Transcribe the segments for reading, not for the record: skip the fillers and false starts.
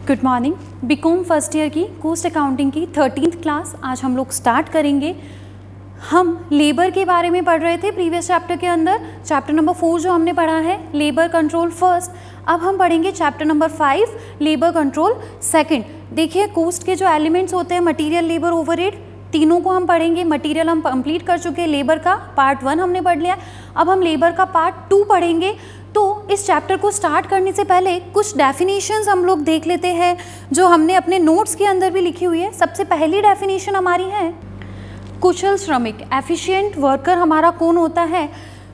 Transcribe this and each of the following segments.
Good morning. BCom first year की cost accounting की 13th class आज हम लोग स्टार्ट करेंगे। हम लेबर के बारे में पढ़ रहे थे प्रीवियस चैप्टर के अंदर, चैप्टर नंबर 4 जो हमने पढ़ा है लेबर कंट्रोल फर्स्ट। अब हम पढ़ेंगे chapter number 5 labour control second. देखिए कॉस्ट के जो एलिमेंट्स होते हैं मटेरियल, लेबर, ओवरहेड, तीनों को हम पढ़ेंगे। मटेरियल हम कंप्लीट कर चुके हैं, लेबर का पार्ट 1 हमने पढ़ लिया। अब हम लेबर का पार्ट 2 पढ़ेंगे। तो इस चैप्टर को स्टार्ट करने से पहले कुछ डेफिनेशंस हम लोग देख लेते हैं जो हमने अपने नोट्स के अंदर भी लिखी हुई है। सबसे पहली डेफिनेशन हमारी है कुशल श्रमिक, एफिशिएंट वर्कर हमारा कौन होता है।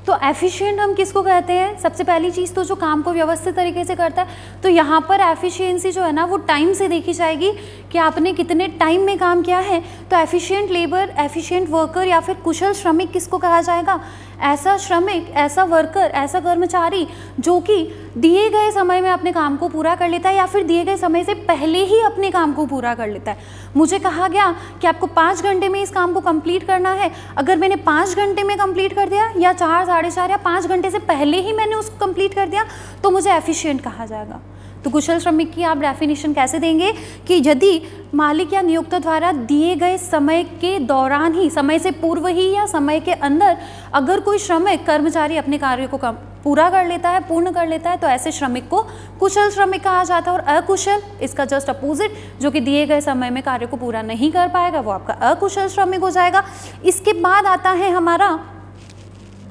तो एफिशिएंट हम किसको कहते हैं? सबसे पहली चीज़ तो जो काम को व्यवस्थित तरीके से करता है। तो यहाँ पर एफिशिएंसी जो है ना वो टाइम से देखी जाएगी कि आपने कितने टाइम में काम किया है। तो एफिशिएंट लेबर, एफिशिएंट वर्कर या फिर कुशल श्रमिक किसको कहा जाएगा? ऐसा श्रमिक, ऐसा वर्कर, ऐसा कर्मचारी जो कि दिए गए समय में अपने काम को पूरा कर लेता है या फिर दिए गए समय से पहले ही अपने काम को पूरा कर लेता है। मुझे कहा गया कि आपको 5 घंटे में इस काम को कंप्लीट करना है। अगर मैंने 5 घंटे में कंप्लीट कर दिया या 4, साढ़े 4 या 5 घंटे से पहले ही मैंने उसको कंप्लीट कर दिया तो मुझे एफिशिएंट कहा जाएगा। तो कुशल श्रमिक की आप डेफिनेशन कैसे देंगे कि यदि मालिक या नियोक्ता द्वारा दिए गए समय के दौरान ही, समय से पूर्व ही या समय के अंदर अगर कोई श्रमिक कर्मचारी अपने कार्य को पूरा कर लेता है, पूर्ण कर लेता है, तो ऐसे श्रमिक को कुशल श्रमिक कहा जाता है। और अकुशल, इसका जस्ट अपोजिट, जो कि दिए गए समय में कार्य को पूरा नहीं कर पाएगा, वो आपका अकुशल श्रमिक हो जाएगा। इसके बाद आता है हमारा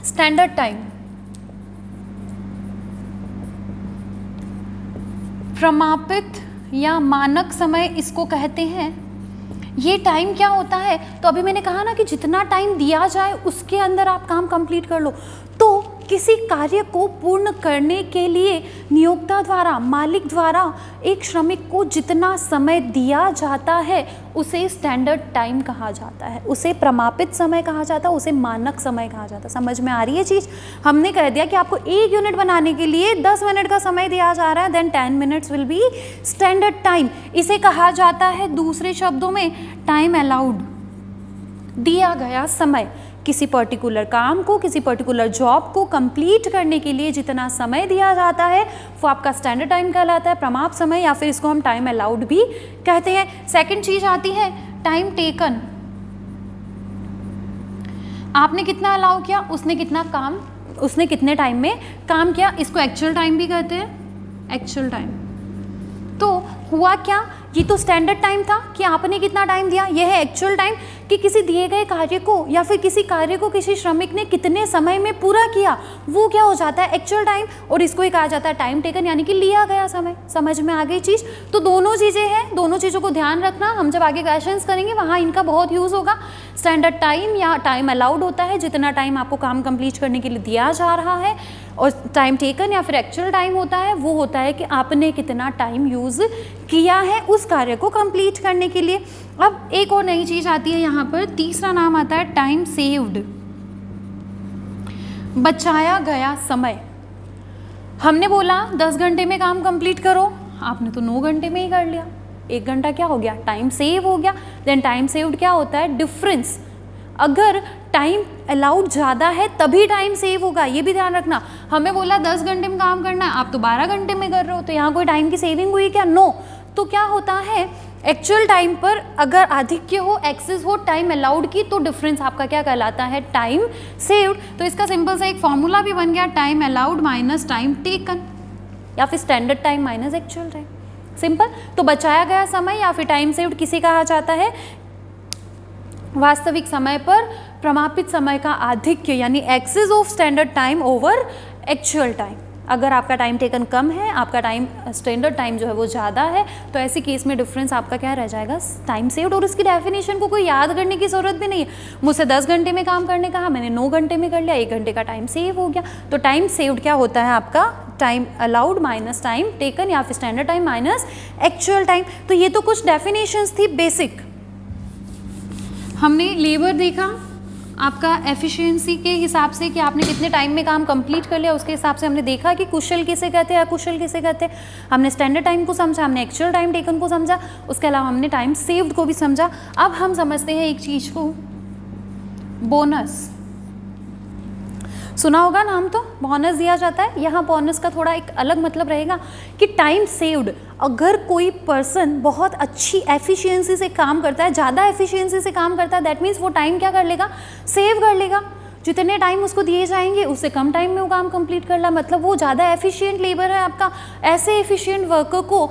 स्टैंडर्ड टाइम, प्रमापित या मानक समय इसको कहते हैं। ये टाइम क्या होता है? तो अभी मैंने कहा ना कि जितना टाइम दिया जाए उसके अंदर आप काम कंप्लीट कर लो। तो किसी कार्य को पूर्ण करने के लिए नियोक्ता द्वारा, मालिक द्वारा एक श्रमिक को जितना समय दिया जाता है उसे स्टैंडर्ड टाइम कहा जाता है, उसे प्रमापित समय कहा जाता है, उसे मानक समय कहा जाता है। समझ में आ रही है चीज़? हमने कह दिया कि आपको 1 यूनिट बनाने के लिए 10 मिनट का समय दिया जा रहा है, then 10 minutes will be standard time. इसे कहा जाता है दूसरे शब्दों में टाइम अलाउड, दिया गया समय। किसी पर्टिकुलर काम को, किसी पर्टिकुलर जॉब को कंप्लीट करने के लिए जितना समय दिया जाता है वो आपका स्टैंडर्ड टाइम कहलाता है, प्रमाप समय, या फिर इसको हम टाइम अलाउड भी कहते हैं। सेकंड चीज आती है टाइम टेकन। आपने कितना अलाउ किया, उसने कितना काम, उसने कितने टाइम में काम किया, इसको एक्चुअल टाइम भी कहते हैं, एक्चुअल टाइम। तो हुआ क्या, ये तो स्टैंडर्ड टाइम था कि आपने कितना टाइम दिया, यह है एक्चुअल टाइम कि किसी दिए गए कार्य को या फिर किसी कार्य को किसी श्रमिक ने कितने समय में पूरा किया, वो क्या हो जाता है? Actual time. और इसको ही कहा जाता है टाइम टेकन, यानी कि लिया गया समय। समझ में आ गई चीज़? तो दोनों चीज़ें हैं, दोनों चीज़ों को ध्यान रखना। हम जब आगे क्वेश्चंस करेंगे वहाँ इनका बहुत यूज़ होगा। स्टैंडर्ड टाइम या टाइम अलाउड होता है जितना टाइम आपको काम कंप्लीट करने के लिए दिया जा रहा है, और टाइम टेकन या फिर एक्चुअल टाइम होता है, वो होता है कि आपने कितना टाइम यूज़ किया है उस कार्य को कंप्लीट करने के लिए। अब एक और नई चीज़ आती है यहाँ पर, तीसरा नाम आता है टाइम सेव्ड, बचाया गया समय। हमने बोला 10 घंटे में काम कंप्लीट करो, आपने तो 9 घंटे में ही कर लिया, 1 घंटा क्या हो गया? टाइम सेव हो गया। देन टाइम सेव्ड क्या होता है? डिफरेंस। अगर टाइम अलाउड ज़्यादा है तभी टाइम सेव होगा, ये भी ध्यान रखना। हमें बोला 10 घंटे में काम करना है, आप तो 12 घंटे में कर रहे हो, तो यहाँ कोई टाइम की सेविंग हुई क्या? नो। तो क्या होता है, एक्चुअल टाइम पर अगर आधिक्य हो, एक्सेस हो टाइम अलाउड की, तो डिफरेंस आपका क्या कहलाता है? Time saved. तो इसका सिंपल सा एक फॉर्मूला भी बन गया, time allowed minus time taken, या फिर standard time minus actual time. Simple. तो बचाया गया समय या फिर टाइम सेव्ड किसे कहा जाता है? वास्तविक समय पर प्रमापित समय का आधिक्य, यानी excess of standard time over actual time. अगर आपका टाइम टेकन कम है, आपका टाइम स्टैंडर्ड टाइम जो है वो ज़्यादा है, तो ऐसे केस में डिफरेंस आपका क्या रह जाएगा? Time saved. और उसकी डेफिनेशन को कोई याद करने की ज़रूरत भी नहीं है। मुझसे 10 घंटे में काम करने कहा, मैंने 9 घंटे में कर लिया, 1 घंटे का टाइम सेव हो गया। तो टाइम सेव्ड क्या होता है आपका? Time allowed minus time taken या फिर standard time minus actual time. तो ये तो कुछ डेफिनेशंस थी बेसिक। हमने लेबर देखा, आपका एफिशिएंसी के हिसाब से कि आपने कितने टाइम में काम कंप्लीट कर लिया, उसके हिसाब से हमने देखा कि कुशल किसे कहते हैं, अकुशल किसे कहते हैं। हमने स्टैंडर्ड टाइम को समझा, हमने एक्चुअल टाइम टेकन को समझा, उसके अलावा हमने टाइम सेव्ड को भी समझा। अब हम समझते हैं एक चीज़ को, बोनस। सुना होगा नाम, तो बोनस दिया जाता है। यहाँ बोनस का थोड़ा एक अलग मतलब रहेगा कि टाइम सेव्ड। अगर कोई पर्सन बहुत अच्छी एफिशिएंसी से काम करता है, ज़्यादा एफिशिएंसी से काम करता है, दैट मीन्स वो टाइम क्या कर लेगा, सेव कर लेगा। जितने टाइम उसको दिए जाएंगे उससे कम टाइम में वो काम कंप्लीट कर ला, मतलब वो ज़्यादा एफिशिएंट लेबर है आपका। ऐसे एफिशिएंट वर्कर को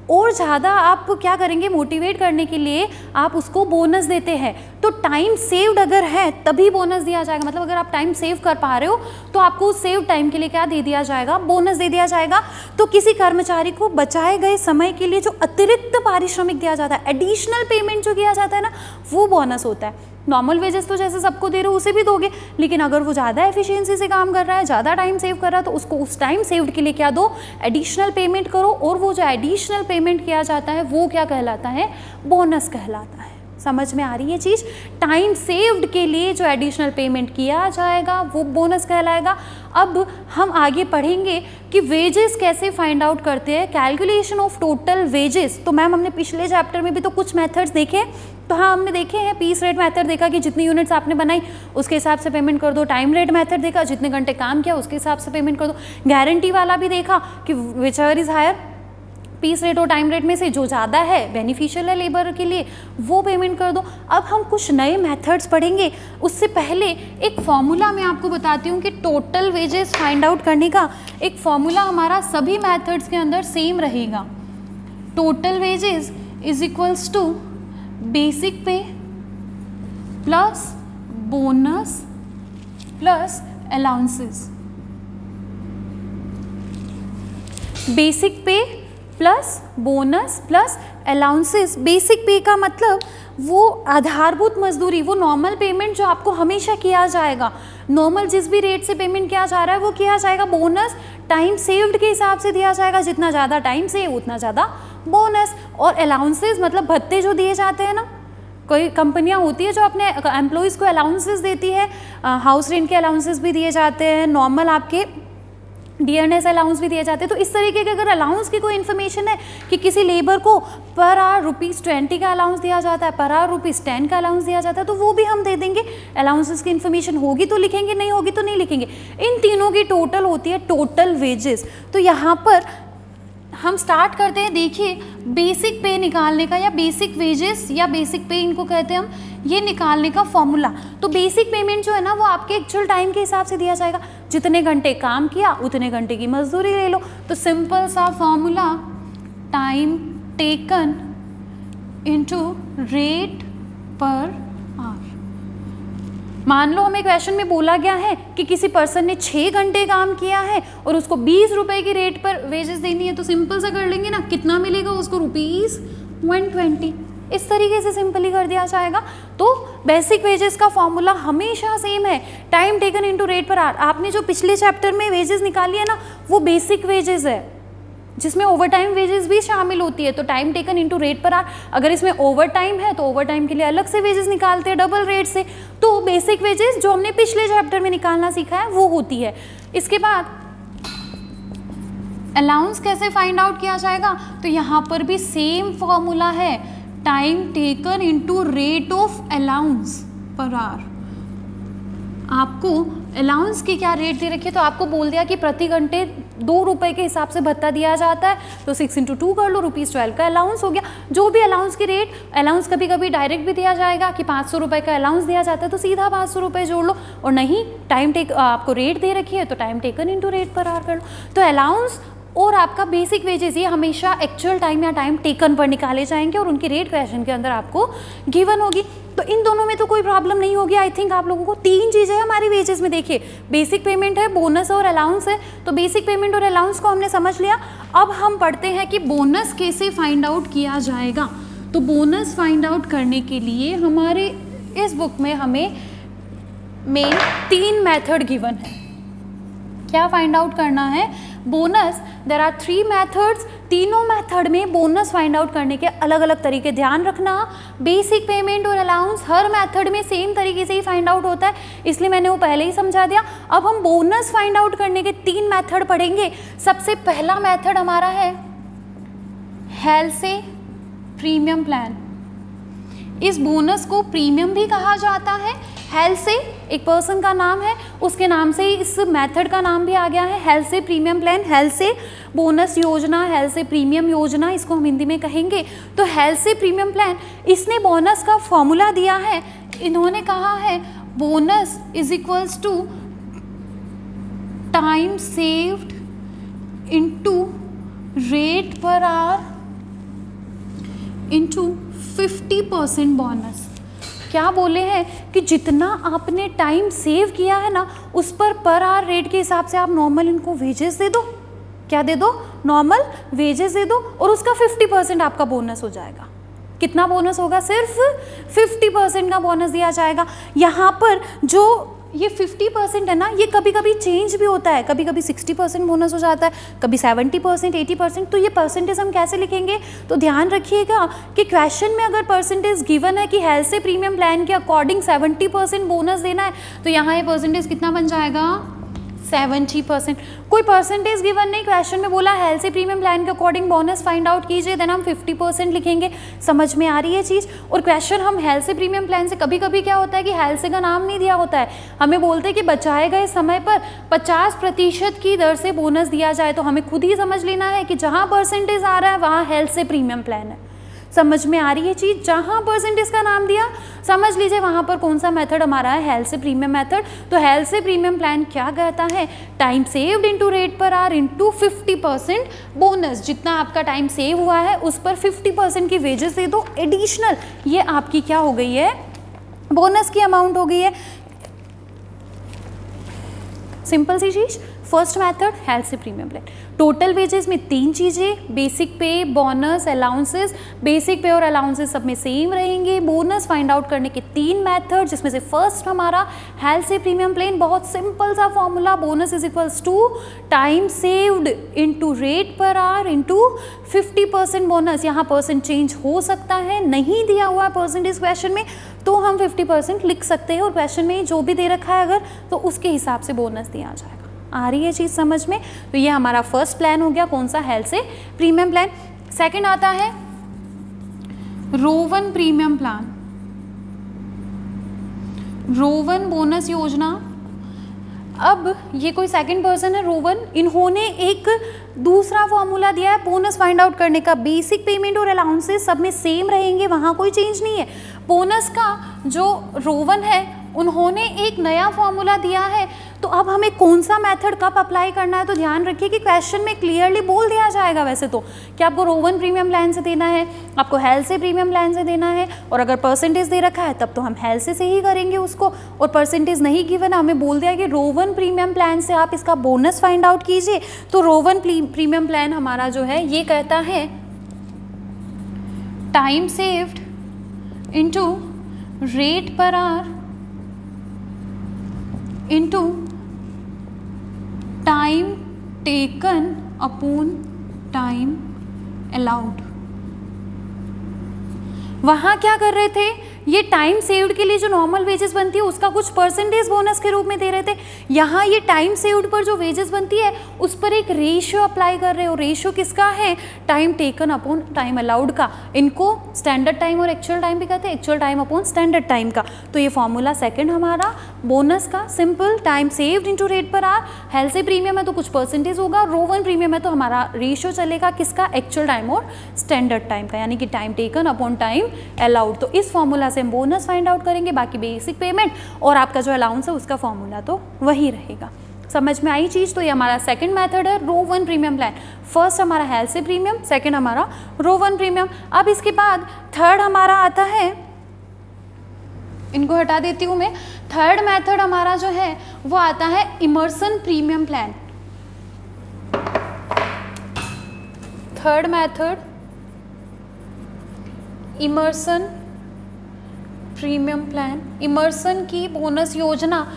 और ज़्यादा आप क्या करेंगे, मोटिवेट करने के लिए आप उसको बोनस देते हैं। तो टाइम सेव्ड अगर है तभी बोनस दिया जाएगा, मतलब अगर आप टाइम सेव कर पा रहे हो तो आपको उस सेव टाइम के लिए क्या दे दिया जाएगा, बोनस दे दिया जाएगा। तो किसी कर्मचारी को बचाए गए समय के लिए जो अतिरिक्त पारिश्रमिक दिया जाता है, एडिशनल पेमेंट जो किया जाता है ना, वो बोनस होता है। नॉर्मल वेजेस तो जैसे सबको दे रहे हो उसे भी दोगे, लेकिन अगर वो ज़्यादा एफिशिएंसी से काम कर रहा है, ज़्यादा टाइम सेव कर रहा है, तो उसको उस टाइम सेव्ड के लिए क्या दो, एडिशनल पेमेंट करो। और वो जो एडिशनल पेमेंट किया जाता है वो क्या कहलाता है, बोनस कहलाता है। समझ में आ रही है चीज़? टाइम सेव्ड के लिए जो एडिशनल पेमेंट किया जाएगा वो बोनस कहलाएगा। अब हम आगे पढ़ेंगे कि वेजेस कैसे फाइंड आउट करते हैं, कैलकुलेशन ऑफ टोटल वेजेस। तो मैम हमने पिछले चैप्टर में भी तो कुछ मेथड्स देखे, तो हाँ हमने देखे हैं। पीस रेट मेथड देखा कि जितनी यूनिट्स आपने बनाई उसके हिसाब से पेमेंट कर दो। टाइम रेट मेथड देखा, जितने घंटे काम किया उसके हिसाब से पेमेंट कर दो। गारंटी वाला भी देखा कि whichever is higher, piece rate और टाइम रेट में से जो ज़्यादा है बेनिफिशियल है लेबर के लिए, वो पेमेंट कर दो। अब हम कुछ नए मेथड्स पढ़ेंगे। उससे पहले एक फॉर्मूला मैं आपको बताती हूँ कि टोटल वेजेस फाइंड आउट करने का एक फॉर्मूला हमारा सभी मेथड्स के अंदर सेम रहेगा। Total wages is equals to basic pay plus bonus plus allowances. Basic pay plus bonus plus allowances. Basic pay का मतलब वो आधारभूत मजदूरी, वो नॉर्मल पेमेंट जो आपको हमेशा किया जाएगा, नॉर्मल जिस भी रेट से पेमेंट किया जा रहा है वो किया जाएगा। बोनस टाइम सेव्ड के हिसाब से दिया जाएगा, जितना ज़्यादा टाइम सेव उतना ज़्यादा बोनस। और अलाउंसेस मतलब भत्ते जो दिए जाते हैं ना, कोई कंपनियां होती है जो अपने एम्प्लॉयज़ को अलाउंसेस देती है, हाउस रेंट के अलाउंसेस भी दिए जाते हैं, नॉर्मल आपके डियरनेस अलाउंस भी दिए जाते हैं। तो इस तरीके के अगर अलाउंस की कोई इन्फॉर्मेशन है कि किसी लेबर को पर आवर ₹20 का अलाउंस दिया जाता है, पर आवर ₹10 का अलाउंस दिया जाता है, तो वो भी हम दे देंगे। अलाउंसेस की इन्फॉर्मेशन होगी तो लिखेंगे, नहीं होगी तो नहीं लिखेंगे। इन तीनों की टोटल होती है टोटल वेजेस। तो यहाँ पर हम स्टार्ट करते हैं। देखिए बेसिक पे निकालने का, या बेसिक वेजेस या बेसिक पे इनको कहते हैं हम, ये निकालने का फॉर्मूला। तो बेसिक पेमेंट जो है ना वो आपके एक्चुअल टाइम के हिसाब से दिया जाएगा। जितने घंटे काम किया उतने घंटे की मजदूरी ले लो। तो सिंपल सा formula, time taken into rate per our. मान लो हमें क्वेश्चन में बोला गया है कि किसी पर्सन ने 6 घंटे काम किया है और उसको 20 रुपए की रेट पर वेजेस देनी है, तो सिंपल सा कर लेंगे ना, कितना मिलेगा उसको, ₹120। इस तरीके से सिंपली कर दिया जाएगा। तो बेसिक वेजेस का फॉर्मूला हमेशा सेम है, time taken into rate per our. आपने जो पिछले चैप्टर में वेजेस निकाली है ना, वो बेसिक वेजेस है, जिसमें ओवर टाइम वेजेस भी शामिल होती है। तो time taken into rate per our, अगर इसमें ओवर टाइम है तो ओवर टाइम के लिए अलग से वेजेस निकालते हैं डबल रेट से। तो बेसिक वेजेस जो हमने पिछले चैप्टर में निकालना सीखा है वो होती है। इसके बाद अलाउंस कैसे फाइंड आउट किया जाएगा, तो यहाँ पर भी सेम फॉर्मूला है, time taken into rate of allowance per hour. आपको अलाउंस की क्या रेट दे रखी है, तो आपको बोल दिया कि प्रति घंटे 2 रुपए के हिसाब से भत्ता दिया जाता है, तो 6 × 2 कर लो, ₹12 का अलाउंस हो गया। जो भी अलाउंस की रेट, अलाउंस कभी कभी डायरेक्ट भी दिया जाएगा कि 500 रुपये का अलाउंस दिया जाता है, तो सीधा 500 रुपये जोड़ लो, और नहीं टाइम टेक आपको रेट दे रखी है तो time taken into rate per our कर लो। तो अलाउंस और आपका बेसिक वेजेस ये हमेशा एक्चुअल टाइम या टाइम टेकन पर निकाले जाएंगे और उनकी रेट क्वेश्चन के अंदर आपको गिवन होगी। तो इन दोनों में तो कोई प्रॉब्लम नहीं होगी। आई थिंक आप लोगों को 3 चीज़ें हमारी वेजेस में, देखिए बेसिक पेमेंट है, बोनस और अलाउंस है। तो बेसिक पेमेंट और अलाउंस को हमने समझ लिया। अब हम पढ़ते हैं कि बोनस कैसे फाइंड आउट किया जाएगा। तो बोनस फाइंड आउट करने के लिए हमारे इस बुक में हमें मेन 3 मेथड गिवन है। क्या फाइंड आउट करना है, बोनस। देयर आर 3 मेथड्स, तीनों मेथड में बोनस फाइंड आउट करने के अलग अलग तरीके। ध्यान रखना, बेसिक पेमेंट और अलाउंस हर मेथड में सेम तरीके से ही फाइंड आउट होता है, इसलिए मैंने वो पहले ही समझा दिया। अब हम बोनस फाइंड आउट करने के 3 मेथड पढ़ेंगे। सबसे पहला मेथड हमारा है हेल्से प्रीमियम प्लान। इस बोनस को प्रीमियम भी कहा जाता है, हेल से एक पर्सन का नाम है, उसके नाम से ही इस मेथड का नाम भी आ गया है, Halsey premium plan, Halsey bonus योजना, हेल से प्रीमियम योजना, इसको हम हिंदी में कहेंगे। तो हेल से प्रीमियम प्लान, इसने बोनस का फॉर्मूला दिया है, इन्होंने कहा है bonus is equals to time saved into rate per hour into 50% bonus. क्या बोले हैं कि जितना आपने टाइम सेव किया है ना, उस पर आवर रेट के हिसाब से आप नॉर्मल इनको वेजेस दे दो। क्या दे दो? नॉर्मल वेजेस दे दो, और उसका 50% आपका बोनस हो जाएगा। कितना बोनस होगा? सिर्फ 50% का बोनस दिया जाएगा। यहाँ पर जो ये 50% है ना, ये कभी कभी चेंज भी होता है, कभी कभी 60% बोनस हो जाता है, कभी 70%, 80%। तो ये परसेंटेज हम कैसे लिखेंगे? तो ध्यान रखिएगा कि क्वेश्चन में अगर परसेंटेज गिवन है कि हेल्थ से प्रीमियम प्लान के अकॉर्डिंग 70% बोनस देना है, तो यहाँ ये परसेंटेज कितना बन जाएगा? 70%। कोई परसेंटेज गिवन नहीं, क्वेश्चन में बोला हेल्थ से प्रीमियम प्लान के अकॉर्डिंग बोनस फाइंड आउट कीजिए, देन हम 50% लिखेंगे। समझ में आ रही है चीज़? और क्वेश्चन हम हेल्थ से प्रीमियम प्लान से कभी कभी क्या होता है कि हेल्थ से का नाम नहीं दिया होता है, हमें बोलते हैं कि बचाए गए समय पर 50% की दर से बोनस दिया जाए, तो हमें खुद ही समझ लेना है कि जहाँ परसेंटेज आ रहा है वहाँ हेल्थ से प्रीमियम प्लान है। समझ में आ रही है चीज़? जहाँ परसेंटेज का नाम दिया समझ लीजिए वहाँ पर कौन सा मेथड हमारा है? हेल्थ से प्रीमियम मेथड। तो हेल्थ से प्रीमियम प्लान क्या कहता है? Time saved into rate per hour into 50% bonus. जितना आपका टाइम सेव हुआ है उस पर 50% की वेजेस दे दो एडिशनल। ये आपकी क्या हो गई है? बोनस की अमाउंट हो गई है। सिंपल सी चीज़। फर्स्ट मेथड हेल्थ से प्रीमियम प्लान। टोटल वेजेस में 3 चीज़ें, बेसिक पे, बोनस, अलाउंसेस। बेसिक पे और अलाउंसेस सब में सेम रहेंगे। बोनस फाइंड आउट करने के 3 मेथड, जिसमें से फर्स्ट हमारा हेल्थ से प्रीमियम प्लान, बहुत सिंपल सा formula, bonus is equals to time saved into rate per hour into 50% bonus. यहाँ परसेंट चेंज हो सकता है, नहीं दिया हुआ परसेंटेज क्वेश्चन में, तो हम 50% लिख सकते हैं, और क्वेश्चन में जो भी दे रखा है अगर, तो उसके हिसाब से बोनस दिया जाएगा। आ रही है चीज़ समझ में? तो ये हमारा फर्स्ट प्लान हो गया, कौन सा? हेल्थ से प्रीमियम प्लान। सेकंड आता है Rowan premium plan, Rowan bonus योजना। अब ये कोई सेकंड पर्सन है रोवन, इन्होंने एक दूसरा फॉर्मूला दिया है बोनस फाइंड आउट करने का। बेसिक पेमेंट और अलाउंसेस सब में सेम रहेंगे, वहाँ कोई चेंज नहीं है। बोनस का जो रोवन है उन्होंने एक नया फॉर्मूला दिया है, तो अब हमें कौन सा मेथड कब अप्लाई करना है? तो ध्यान रखिए कि क्वेश्चन में क्लियरली बोल दिया जाएगा वैसे तो कि आपको रोवन प्रीमियम प्लान से देना है, आपको हेल्थ से प्रीमियम प्लान से देना है, और अगर परसेंटेज दे रखा है तब तो हम हेल्थ से ही करेंगे उसको, और परसेंटेज नहीं गिवन है, हमें बोल दिया कि रोवन प्रीमियम प्लान से आप इसका बोनस फाइंड आउट कीजिए। तो रोवन प्रीमियम प्लान हमारा जो है ये कहता है time saved into rate per hour into time taken upon time allowed. वहाँ क्या कर रहे थे? ये टाइम सेव्ड के लिए जो नॉर्मल वेजेस बनती है उसका कुछ परसेंटेज बोनस के रूप में दे रहे थे। यहाँ ये टाइम सेव्ड पर जो वेजेस बनती है उस पर एक रेशियो अप्लाई कर रहे हो। रेशियो किसका है? Time taken upon time allowed का। इनको स्टैंडर्ड टाइम और एक्चुअल टाइम भी कहते हैं, actual time upon standard time का। तो ये फॉर्मूला सेकंड हमारा बोनस का, simple, time saved into rate per our. Health से प्रीमियम है तो कुछ परसेंटेज होगा, रोवन प्रीमियम है तो हमारा रेशियो चलेगा किसका? एक्चुअल टाइम और स्टैंडर्ड टाइम का, यानी कि time taken upon time allowed. तो इस फॉर्मूला से हम बोनस फाइंड आउट करेंगे, बाकी बेसिक पेमेंट और आपका जो अलाउंस है उसका फॉर्मूला तो वही रहेगा। समझ में आई चीज़? तो ये हमारा सेकंड मेथड है रोवन प्रीमियम प्लान। फर्स्ट हमारा हेल्थ से प्रीमियम, सेकंड हमारा रोवन प्रीमियम। अब इसके बाद थर्ड हमारा आता है, इनको हटा देती हूँ मैं, थर्ड मेथड हमारा जो है वो आता है Emerson premium plan. Third method Emerson premium plan. Emerson की बोनस योजना।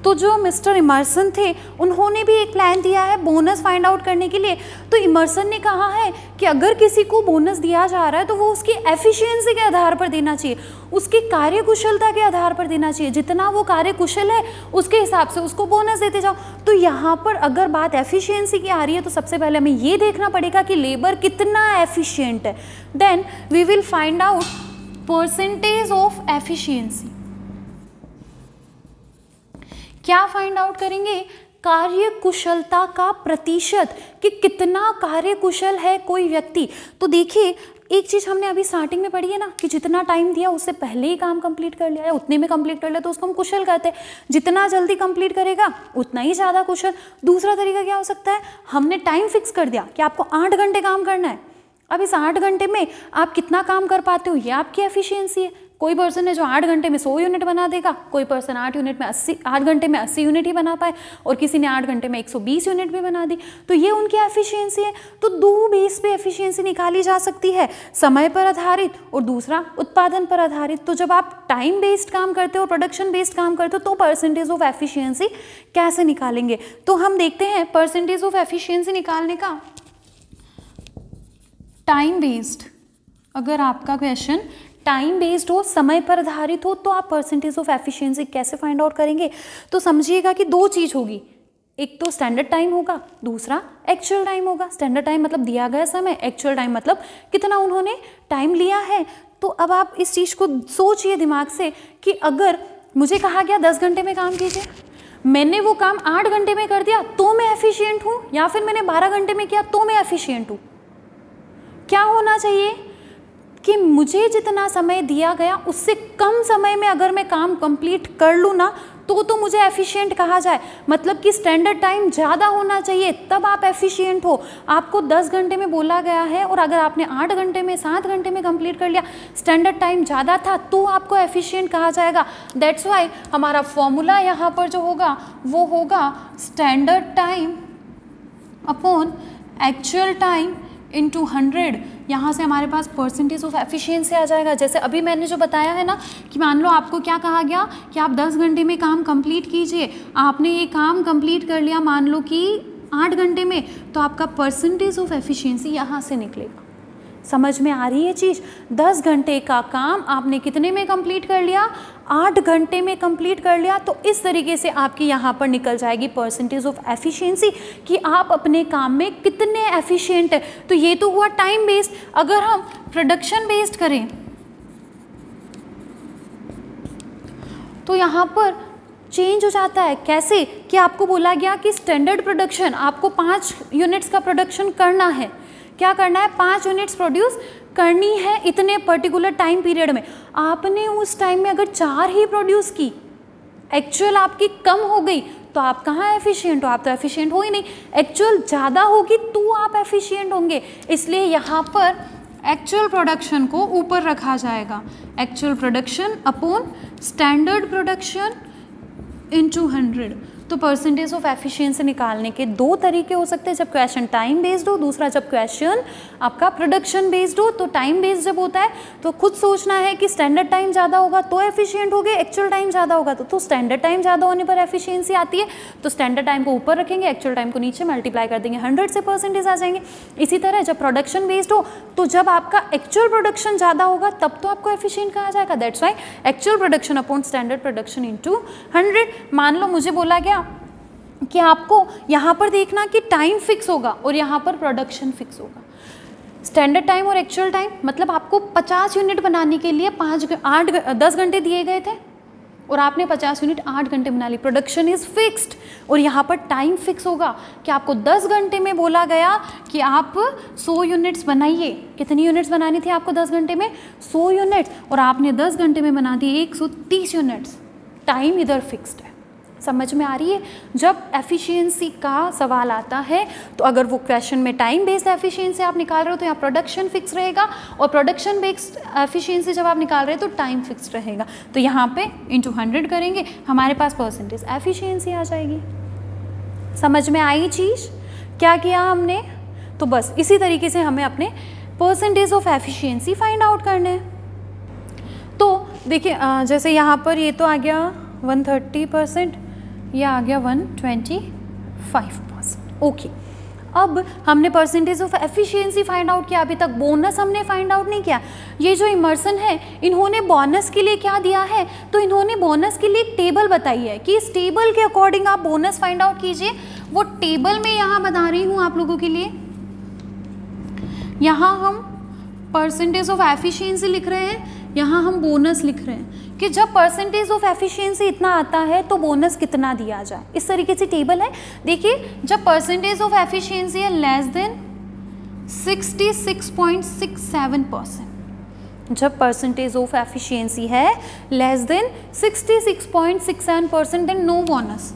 तो जो मिस्टर इमर्सन थे उन्होंने भी एक प्लान दिया है बोनस फाइंड आउट करने के लिए। तो इमर्सन ने कहा है कि अगर किसी को बोनस दिया जा रहा है तो वो उसकी एफिशिएंसी के आधार पर देना चाहिए, उसकी कार्यकुशलता के आधार पर देना चाहिए। जितना वो कार्यकुशल है उसके हिसाब से उसको बोनस देते जाओ। तो यहाँ पर अगर बात एफिशिएंसी की आ रही है तो सबसे पहले हमें ये देखना पड़ेगा कि लेबर कितना एफिशिएंट है। Then we will find out percentage of efficiency. क्या फाइंड आउट करेंगे? कार्य कुशलता का प्रतिशत, कि कितना कार्य कुशल है कोई व्यक्ति। तो देखिए एक चीज़ हमने अभी स्टार्टिंग में पढ़ी है ना, कि जितना टाइम दिया उससे पहले ही काम कंप्लीट कर लिया है, उतने में कंप्लीट कर लिया तो उसको हम कुशल कहते हैं। जितना जल्दी कंप्लीट करेगा उतना ही ज़्यादा कुशल। दूसरा तरीका क्या हो सकता है? हमने टाइम फिक्स कर दिया कि आपको 8 घंटे काम करना है। अब इस 8 घंटे में आप कितना काम कर पाते हो, ये आपकी एफिशिएंसी है। कोई पर्सन है जो 8 घंटे में 100 यूनिट बना देगा, कोई पर्सन 8 घंटे में 80 यूनिट ही बना पाए, और किसी ने 8 घंटे में 120 यूनिट भी बना दी, तो ये उनकी एफिशिएंसी है। तो दो बेस पे एफिशिएंसी निकाली जा सकती है, समय पर आधारित और दूसरा उत्पादन पर आधारित। तो जब आप टाइम बेस्ड काम करते हो, प्रोडक्शन बेस्ड काम करते हो, तो परसेंटेज ऑफ एफिशिएंसी कैसे निकालेंगे? तो हम देखते हैं परसेंटेज ऑफ एफिशिएंसी निकालने का टाइम बेस्ड। अगर आपका क्वेश्चन टाइम बेस्ड हो, समय पर आधारित हो, तो आप परसेंटेज ऑफ एफिशिएंसी कैसे फाइंड आउट करेंगे? तो समझिएगा कि दो चीज़ होगी, एक तो स्टैंडर्ड टाइम होगा, दूसरा एक्चुअल टाइम होगा। स्टैंडर्ड टाइम मतलब दिया गया समय, एक्चुअल टाइम मतलब कितना उन्होंने टाइम लिया है। तो अब आप इस चीज़ को सोचिए दिमाग से कि अगर मुझे कहा गया 10 घंटे में काम कीजिए, मैंने वो काम 8 घंटे में कर दिया तो मैं एफिशिएंट हूँ, या फिर मैंने 12 घंटे में किया तो मैं एफिशिएंट हूँ? क्या होना चाहिए कि मुझे जितना समय दिया गया उससे कम समय में अगर मैं काम कंप्लीट कर लूँ ना, तो मुझे एफिशिएंट कहा जाए। मतलब कि स्टैंडर्ड टाइम ज़्यादा होना चाहिए, तब आप एफिशिएंट हो। आपको 10 घंटे में बोला गया है और अगर आपने 8 घंटे में 7 घंटे में कंप्लीट कर लिया, स्टैंडर्ड टाइम ज़्यादा था, तो आपको एफिशिएंट कहा जाएगा। दैट्स वाई हमारा फॉर्मूला यहाँ पर जो होगा वो होगा standard time upon actual time into 100। यहाँ से हमारे पास परसेंटेज ऑफ एफिशिएंसी आ जाएगा। जैसे अभी मैंने जो बताया है ना, कि मान लो आपको क्या कहा गया कि आप 10 घंटे में काम कंप्लीट कीजिए, आपने ये काम कंप्लीट कर लिया मान लो कि 8 घंटे में, तो आपका परसेंटेज ऑफ एफिशिएंसी यहाँ से निकलेगा। समझ में आ रही है चीज़? 10 घंटे का काम आपने कितने में कंप्लीट कर लिया? 8 घंटे में कंप्लीट कर लिया। तो इस तरीके से आपकी यहाँ पर निकल जाएगी परसेंटेज ऑफ एफिशिएंसी, कि आप अपने काम में कितने एफिशिएंट है। तो ये तो हुआ टाइम बेस्ड। अगर हम प्रोडक्शन बेस्ड करें तो यहाँ पर चेंज हो जाता है। कैसे? कि आपको बोला गया कि स्टैंडर्ड प्रोडक्शन आपको 5 यूनिट्स का प्रोडक्शन करना है। क्या करना है? 5 यूनिट्स प्रोड्यूस करनी है इतने पर्टिकुलर टाइम पीरियड में। आपने उस टाइम में अगर 4 ही प्रोड्यूस की, एक्चुअल आपकी कम हो गई, तो आप कहाँ एफिशिएंट हो? आप तो एफिशिएंट हो ही नहीं। एक्चुअल ज़्यादा होगी तो आप एफिशिएंट होंगे। इसलिए यहाँ पर एक्चुअल प्रोडक्शन को ऊपर रखा जाएगा। Actual production upon standard production into 100। तो परसेंटेज ऑफ एफिशिएंसी निकालने के 2 तरीके हो सकते हैं, जब क्वेश्चन टाइम बेस्ड हो, दूसरा जब क्वेश्चन आपका प्रोडक्शन बेस्ड हो। तो टाइम बेस्ड जब होता है तो खुद सोचना है कि स्टैंडर्ड टाइम ज़्यादा होगा तो एफिशिएंट हो गए, एक्चुअल टाइम ज़्यादा होगा तो स्टैंडर्ड टाइम ज़्यादा होने पर एफिशिएंसी आती है। तो स्टैंडर्ड टाइम को ऊपर रखेंगे, एक्चुअल टाइम को नीचे, मल्टीप्लाई कर देंगे 100 से, परसेंटेज आ जाएंगे। इसी तरह जब प्रोडक्शन बेस्ड हो तो जब आपका एक्चुअल प्रोडक्शन ज़्यादा होगा तब तो आपको एफिशिएंट कहा जाएगा। That's why actual production upon standard production into 100। मान लो मुझे बोला गया कि आपको यहाँ पर देखना कि टाइम फिक्स होगा और यहाँ पर प्रोडक्शन फिक्स होगा। स्टैंडर्ड टाइम और एक्चुअल टाइम मतलब आपको 50 यूनिट बनाने के लिए 10 घंटे दिए गए थे और आपने 50 यूनिट 8 घंटे बना ली। प्रोडक्शन इज़ फिक्स्ड और यहाँ पर टाइम फिक्स होगा कि आपको 10 घंटे में बोला गया कि आप 100 यूनिट्स बनाइए। कितनी यूनिट्स बनानी थी आपको 10 घंटे में? 100 यूनिट्स, और आपने 10 घंटे में बना दी 130 यूनिट्स। टाइम इधर फिक्स्ड है। समझ में आ रही है? जब एफिशिएंसी का सवाल आता है तो अगर वो क्वेश्चन में टाइम बेस्ड एफिशिएंसी आप निकाल रहे हो तो यहाँ प्रोडक्शन फिक्स रहेगा, और प्रोडक्शन बेस्ड एफिशिएंसी जब आप निकाल रहे हो तो टाइम फिक्स रहेगा। तो यहाँ पे इंटू 100 करेंगे, हमारे पास परसेंटेज एफिशिएंसी आ जाएगी। समझ में आई चीज़? क्या किया हमने? तो बस इसी तरीके से हमें अपने percentage of efficiency find out करने हैं। तो देखिए जैसे यहाँ पर ये तो आ गया 130%, यह आ गया 125%। ओके, अब हमने percentage of efficiency find out किया। अभी तक बोनस हमने फाइंड आउट नहीं किया। ये जो इमर्सन है इन्होंने बोनस के लिए क्या दिया है? तो इन्होंने बोनस के लिए एक टेबल बताई है कि इस टेबल के अकॉर्डिंग आप बोनस फाइंड आउट कीजिए। वो टेबल मैं यहाँ बता रही हूँ आप लोगों के लिए। यहाँ हम परसेंटेज ऑफ एफिशिएंसी लिख रहे हैं, यहाँ हम बोनस लिख रहे हैं। कि जब परसेंटेज ऑफ एफिशिएंसी इतना आता है तो बोनस कितना दिया जाए। इस तरीके से टेबल है, देखिए जब परसेंटेज ऑफ एफिशिएंसी है लेस देन 66.67%, जब परसेंटेज ऑफ एफिशिएंसी है less than 66.67% then no bonus,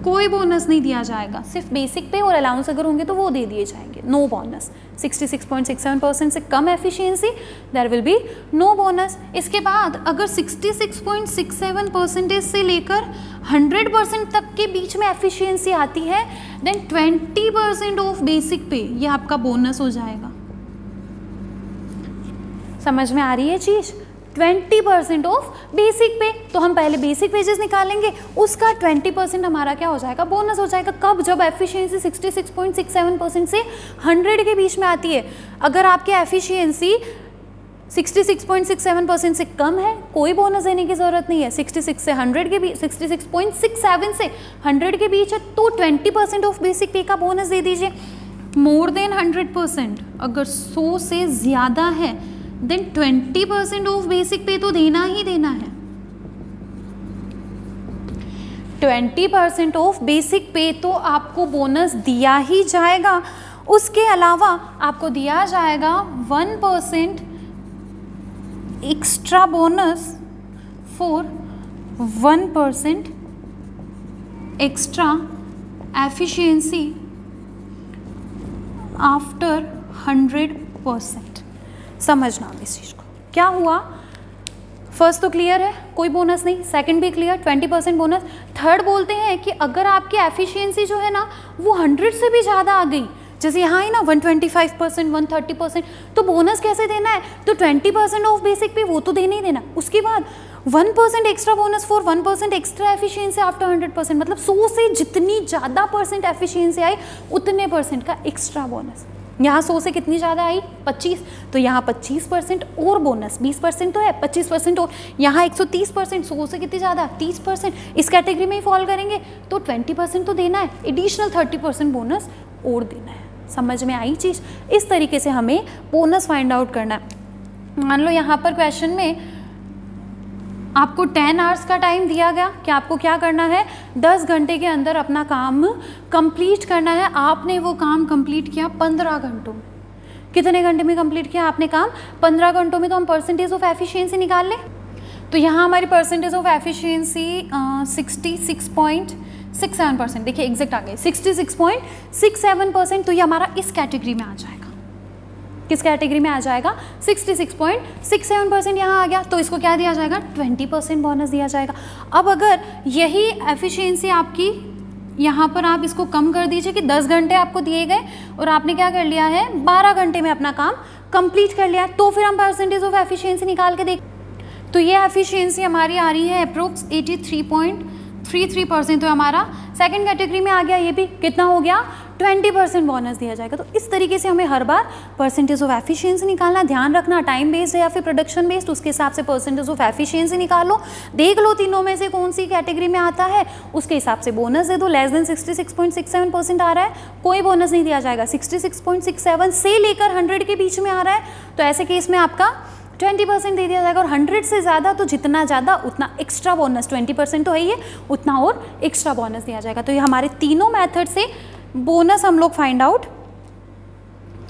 कोई बोनस नहीं दिया जाएगा, सिर्फ बेसिक पे और अलाउंस अगर होंगे तो वो दे दिए जाएंगे, नो बोनस। 66.67% से कम efficiency there will be no bonus. इसके बाद अगर 66.67% से लेकर 100% तक के बीच में एफिशिएंसी आती है देन 20% ऑफ बेसिक पे ये आपका बोनस हो जाएगा। समझ में आ रही है चीज? 20% ऑफ बेसिक पे, तो हम पहले बेसिक वेजेस निकालेंगे, उसका 20% हमारा क्या हो जाएगा, बोनस हो जाएगा। कब? जब एफिशिएंसी 66.67% से 100 के बीच में आती है। अगर आपकी एफिशिएंसी 66.67% से कम है, कोई बोनस देने की ज़रूरत नहीं है। 66 से 100 के बीच, 66.67 से 100 के बीच है तो 20% ऑफ बेसिक पे का बोनस दे दीजिए। मोर देन 100%, अगर 100 से ज़्यादा है देन 20% ऑफ बेसिक पे तो देना ही देना है। 20% ऑफ बेसिक पे तो आपको बोनस दिया ही जाएगा। उसके अलावा आपको दिया जाएगा 1% extra bonus for 1% extra efficiency after 100%। समझना इस चीज़ को। क्या हुआ? फर्स्ट तो क्लियर है, कोई बोनस नहीं। सेकंड भी क्लियर, 20% बोनस। थर्ड बोलते हैं कि अगर आपकी एफिशिएंसी जो है ना वो 100 से भी ज़्यादा आ गई, जैसे यहाँ ही ना 125%, 130%, तो बोनस कैसे देना है? तो 20% ऑफ बेसिक पे वो तो देना ही देना। उसके बाद 1% extra bonus for 1% extra efficiency after 100%, मतलब 100 से जितनी ज़्यादा परसेंट एफिशिएंसी आई उतने परसेंट का एक्स्ट्रा बोनस। यहाँ 100 से कितनी ज़्यादा आई? 25, तो यहाँ 25% और बोनस। 20% तो है, 25% और, यहाँ 130%, 100 से कितनी ज़्यादा? 30%। इस कैटेगरी में ही फॉल करेंगे तो 20% तो देना है, एडिशनल 30% बोनस और देना है। समझ में आई चीज़? इस तरीके से हमें बोनस फाइंड आउट करना है। मान लो यहाँ पर क्वेश्चन में आपको 10 आवर्स का टाइम दिया गया कि आपको क्या करना है, 10 घंटे के अंदर अपना काम कंप्लीट करना है। आपने वो काम कंप्लीट किया 15 घंटों में। कितने घंटे में कंप्लीट किया आपने काम? 15 घंटों में। तो हम परसेंटेज ऑफ एफिशिएंसी निकाल लें। तो यहाँ हमारी परसेंटेज ऑफ एफिशिएंसी 66.67%, देखिए एग्जैक्ट आ गई 66.67%। तो ये हमारा इस कैटेगरी में आ जाएगा। किस कैटेगरी में आ जाएगा? 66.67% यहाँ आ गया। तो इसको क्या दिया जाएगा? 20% बोनस दिया जाएगा। अब अगर यही एफिशिएंसी आपकी, यहाँ पर आप इसको कम कर दीजिए कि 10 घंटे आपको दिए गए और आपने क्या कर लिया है, 12 घंटे में अपना काम कंप्लीट कर लिया, तो फिर हम परसेंटेज ऑफ एफिशिएंसी निकाल के देख। तो ये एफिशिएंसी हमारी आ रही है अप्रोक्स 83.33%। तो हमारा सेकंड कैटेगरी में आ गया। ये भी कितना हो गया? 20% बोनस दिया जाएगा। तो इस तरीके से हमें हर बार परसेंटेज ऑफ एफिशिएंसी निकालना। ध्यान रखना टाइम बेस्ड है या फिर प्रोडक्शन बेस्ड, उसके हिसाब से परसेंटेज ऑफ एफिशिएंसी निकालो। देख लो तीनों में से कौन सी कैटेगरी में आता है, उसके हिसाब से बोनस दे दो। लेस देन 66.67% आ रहा है, कोई बोनस नहीं दिया जाएगा। 66.67 से लेकर 100 के बीच में आ रहा है, तो ऐसे केस में आपका 20% दे दिया जाएगा। और 100 से ज़्यादा तो जितना ज़्यादा उतना एक्स्ट्रा बोनस, 20% तो है ही है, उतना और एक्स्ट्रा बोनस दिया जाएगा। तो ये हमारे तीनों मेथड से बोनस हम लोग फाइंड आउट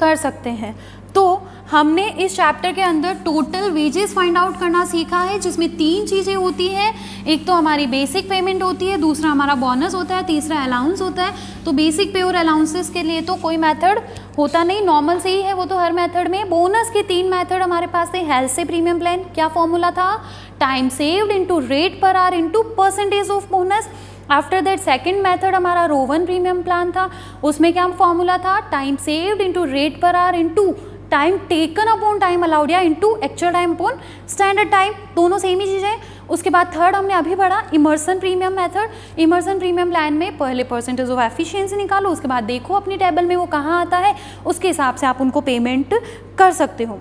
कर सकते हैं। तो हमने इस चैप्टर के अंदर टोटल वेजेस फाइंड आउट करना सीखा है, जिसमें 3 चीज़ें होती हैं। एक तो हमारी बेसिक पेमेंट होती है, दूसरा हमारा बोनस होता है, तीसरा अलाउंस होता है। तो बेसिक पे और अलाउंसेस के लिए तो कोई मेथड होता नहीं, नॉर्मल से ही है वो तो हर मेथड में। बोनस के 3 मेथड हमारे पास थे। हेल्थ से प्रीमियम प्लान, क्या फॉर्मूला था? Time saved into rate per hour into percentage of bonus. After that second method हमारा रोवन प्रीमियम प्लान था, उसमें क्या फॉर्मूला था? Time saved into rate per hour into time taken upon time allowed या into actual time upon standard time, दोनों same ही चीज़ें। उसके बाद थर्ड हमने अभी पढ़ा Emerson premium method. Emerson premium plan में पहले परसेंटेज ऑफ एफिशिएंसी निकालो, उसके बाद देखो अपनी टेबल में वो कहाँ आता है, उसके हिसाब से आप उनको पेमेंट कर सकते हो।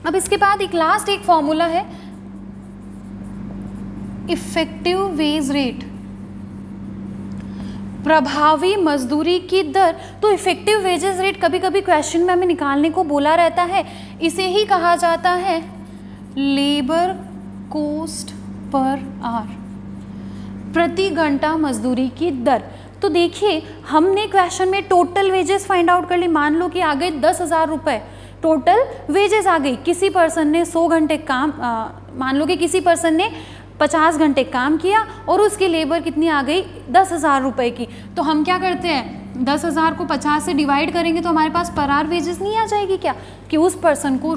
अब इसके बाद एक लास्ट एक फॉर्मूला है इफेक्टिव वेज रेट, प्रभावी मजदूरी की दर। तो इफेक्टिव वेजेस रेट कभी कभी क्वेश्चन में हमें निकालने को बोला रहता है, इसे ही कहा जाता है लेबर कोस्ट पर आवर, प्रति घंटा मजदूरी की दर। तो देखिए हमने क्वेश्चन में टोटल वेजेस फाइंड आउट कर ली। मान लो कि आ गए 10,000 रुपये टोटल वेजेस आ गई। किसी पर्सन ने 100 घंटे काम, मान लो कि किसी पर्सन ने 50 घंटे काम किया और उसकी लेबर कितनी आ गई 10,000 रुपये की। तो हम क्या करते हैं, 10,000 को 50 से डिवाइड करेंगे तो हमारे पास पर आवर वेजेस नहीं आ जाएगी क्या, कि उस पर्सन को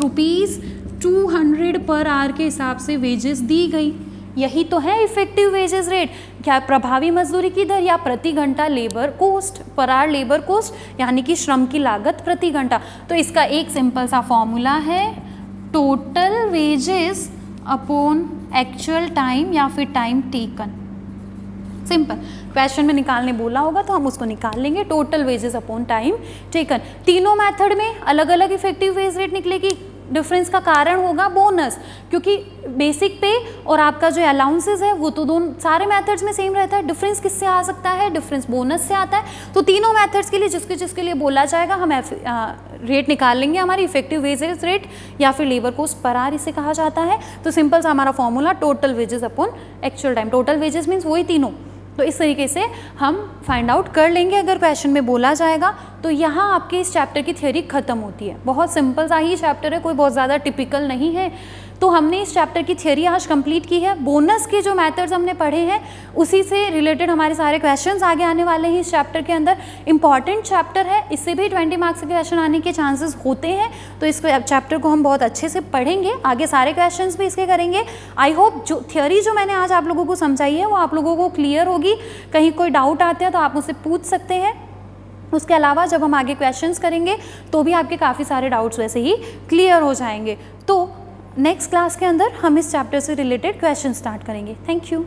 ₹200 पर आवर के हिसाब से वेजेस दी गई। यही तो है इफेक्टिव वेजेस रेट, क्या प्रभावी मजदूरी की दर या प्रति घंटा labour cost, per hour labour cost, यानी कि श्रम की लागत प्रति घंटा। तो इसका एक सिंपल सा फॉर्मूला है, total wages upon actual time या फिर टाइम टेकन। सिंपल, क्वेश्चन में निकालने बोला होगा तो हम उसको निकाल लेंगे, total wages upon time taken. तीनों मेथड में अलग अलग इफेक्टिव वेज रेट निकलेगी। डिफरेंस का कारण होगा बोनस, क्योंकि बेसिक पे और आपका जो अलाउंसेस है वो तो दोनों सारे मेथड्स में सेम रहता है। डिफरेंस किससे आ सकता है, डिफरेंस बोनस से आता है। तो तीनों मेथड्स के लिए जिसके लिए बोला जाएगा हम रेट निकाल लेंगे, हमारी इफेक्टिव वेजेस रेट या फिर लेबर कोस्ट पर आवर इसे कहा जाता है। तो सिंपल सा हमारा formula total wages upon actual time, total wages means वही तीनों। तो इस तरीके से हम फाइंड आउट कर लेंगे अगर क्वेश्चन में बोला जाएगा। तो यहाँ आपके इस चैप्टर की थ्योरी खत्म होती है। बहुत सिंपल सा ही चैप्टर है, कोई बहुत ज़्यादा टिपिकल नहीं है। तो हमने इस चैप्टर की थ्योरी आज कंप्लीट की है। बोनस के जो मेथड्स हमने पढ़े हैं उसी से रिलेटेड हमारे सारे क्वेश्चंस आगे आने वाले हैं इस चैप्टर के अंदर। इंपॉर्टेंट चैप्टर है, इससे भी 20 मार्क्स के क्वेश्चन आने के चांसेस होते हैं। तो इस चैप्टर को हम बहुत अच्छे से पढ़ेंगे, आगे सारे क्वेश्चंस भी इसके करेंगे। आई होप जो थ्योरी जो मैंने आज आप लोगों को समझाई है वो आप लोगों को क्लियर होगी। कहीं कोई डाउट आते हैं तो आप मुझसे पूछ सकते हैं। उसके अलावा जब हम आगे क्वेश्चंस करेंगे तो भी आपके काफ़ी सारे डाउट्स वैसे ही क्लियर हो जाएंगे। तो नेक्स्ट क्लास के अंदर हम इस चैप्टर से रिलेटेड क्वेश्चन स्टार्ट करेंगे। Thank you.